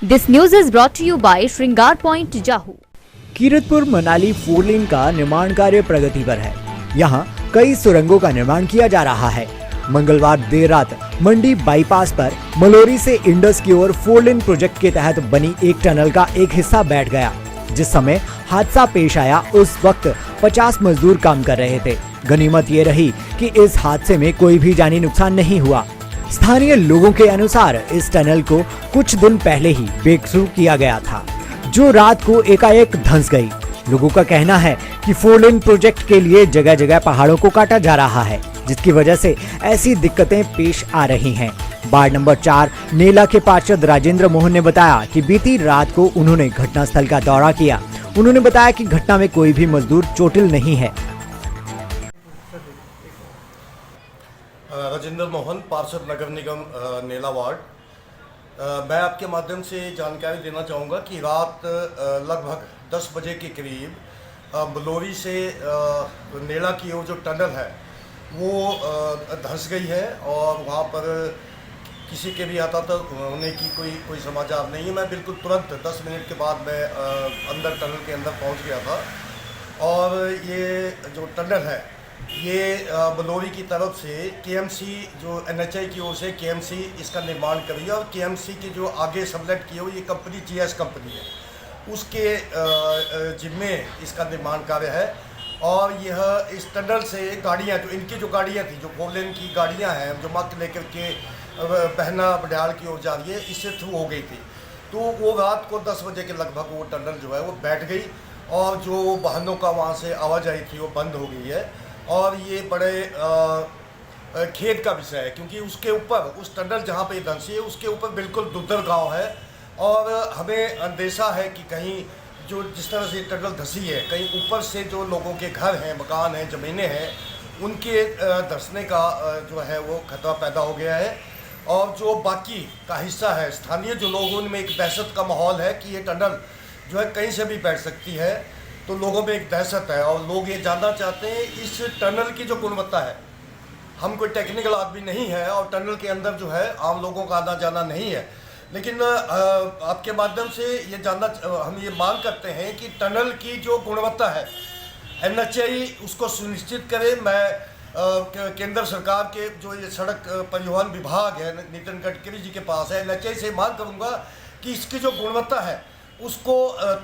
This news is brought to you by Shringar Point Jahu. Kiratpur Manali 4 लेन का निर्माण कार्य प्रगति पर है। यहाँ कई सुरंगों का निर्माण किया जा रहा है। मंगलवार देर रात मंडी बाईपास पर मलोरी से इंडस की ओर 4 लेन प्रोजेक्ट के तहत बनी एक टनल का एक हिस्सा बैठ गया। जिस समय हादसा पेश आया उस वक्त 50 मजदूर काम कर रहे थे। गनीमत ये रही कि इस हादसे में कोई भी जानी नुकसान नहीं हुआ। स्थानीय लोगों के अनुसार इस टनल को कुछ दिन पहले ही ब्रेक थ्रू किया गया था, जो रात को एकाएक धंस गई। लोगों का कहना है कि 4 लेन प्रोजेक्ट के लिए जगह जगह पहाड़ों को काटा जा रहा है, जिसकी वजह से ऐसी दिक्कतें पेश आ रही हैं। वार्ड नंबर 4 नेला के पार्षद राजेंद्र मोहन ने बताया कि बीती रात को उन्होंने घटनास्थल का दौरा किया। उन्होंने बताया कि घटना में कोई भी मजदूर चोटिल नहीं है। राजेंद्र मोहन, पार्षद नगर निगम नेला वार्ड। मैं आपके माध्यम से जानकारी देना चाहूँगा कि रात लगभग 10 बजे के करीब मलोरी से नेला की ओर जो टनल है वो धंस गई है और वहाँ पर किसी के भी यातायात होने की कोई समाचार नहीं है। मैं बिल्कुल तुरंत 10 मिनट के बाद मैं अंदर टनल के अंदर पहुँच गया था और ये जो टनल है ये मलोरी की तरफ से KMC जो NHI की ओर से KMC इसका निर्माण कर रही है और KMC की जो आगे सबलेट की है वो ये कंपनी GS कंपनी है, उसके जिम्मे इसका निर्माण कार्य है। और यह इस टनल से गाड़ियाँ जो गाड़ियाँ थी, जो 4 लेन की गाड़ियाँ हैं जो मक लेकर के बहना बडियाल की ओर जा रही है, इससे थ्रू हो गई थी। तो वो रात को 10 बजे के लगभग वो टनल जो है वो बैठ गई और जो वाहनों का वहाँ से आवाजाही थी वो बंद हो गई है। और ये बड़े खेद का विषय है क्योंकि उसके ऊपर उस टनल जहाँ पे धंसी है उसके ऊपर बिल्कुल दुदर गांव है और हमें अंदेशा है कि कहीं जो जिस तरह से टनल धंसी है कहीं ऊपर से जो लोगों के घर हैं, मकान हैं, ज़मीनें हैं, उनके धंसने का जो है वो खतरा पैदा हो गया है। और जो बाकी का हिस्सा है स्थानीय जो लोग, उनमें एक दहशत का माहौल है कि ये टनल जो है कहीं से भी बैठ सकती है। तो लोगों में एक दहशत है और लोग ये जानना चाहते हैं इस टनल की जो गुणवत्ता है। हम कोई टेक्निकल आदमी नहीं है और टनल के अंदर जो है आम लोगों का आना जाना नहीं है, लेकिन आपके माध्यम से ये हम ये मांग करते हैं कि टनल की जो गुणवत्ता है NHI उसको सुनिश्चित करे। मैं केंद्र सरकार के जो ये सड़क परिवहन विभाग है नितिन गडकरी जी के पास है, NHI से मांग करूँगा कि इसकी जो गुणवत्ता है उसको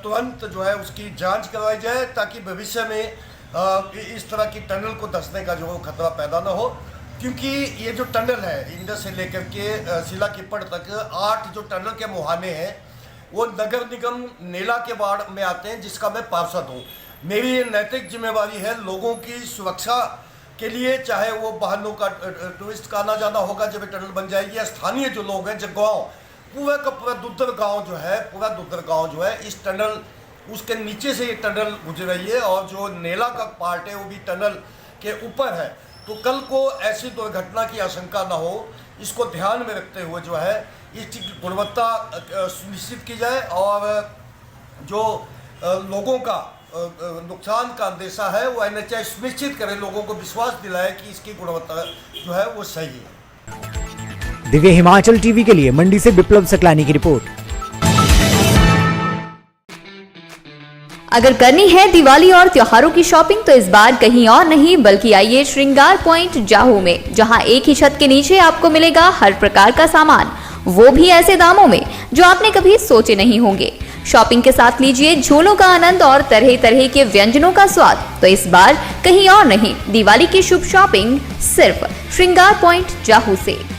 तुरंत जो है उसकी जांच करवाई जाए ताकि भविष्य में इस तरह की टनल को धंसने का जो खतरा पैदा ना हो। क्योंकि ये जो टनल है इंडस से लेकर के सिला किप्पड़ तक 8 जो टनल के मुहाने हैं वो नगर निगम नेला के वार्ड में आते हैं, जिसका मैं पार्षद हूँ। मेरी ये नैतिक जिम्मेवारी है लोगों की सुरक्षा के लिए, चाहे वो वाहनों का टूरिस्ट का आना जाना होगा जब टनल बन जाएगी, या स्थानीय जो लोग हैं जगगांव पूरा का पूरा दुदर गांव जो है इस टनल उसके नीचे से ये टनल गुजर रही है और जो नेला का पार्ट है वो भी टनल के ऊपर है। तो कल को ऐसी दुर्घटना की आशंका ना हो, इसको ध्यान में रखते हुए जो है इसकी गुणवत्ता सुनिश्चित की जाए और जो लोगों का नुकसान का अंदेशा है वो NHI सुनिश्चित करे, लोगों को विश्वास दिलाए कि इसकी गुणवत्ता जो है वो सही है। दिव्य हिमाचल टीवी के लिए मंडी से विप्लव सकलानी की रिपोर्ट। अगर करनी है दिवाली और त्योहारों की शॉपिंग तो इस बार कहीं और नहीं बल्कि आइए श्रृंगार पॉइंट जाहू में, जहां एक ही छत के नीचे आपको मिलेगा हर प्रकार का सामान, वो भी ऐसे दामों में जो आपने कभी सोचे नहीं होंगे। शॉपिंग के साथ लीजिए झोलों का आनंद और तरह तरह के व्यंजनों का स्वाद। तो इस बार कहीं और नहीं, दिवाली की शुभ शॉपिंग सिर्फ श्रृंगार पॉइंट जाहू से।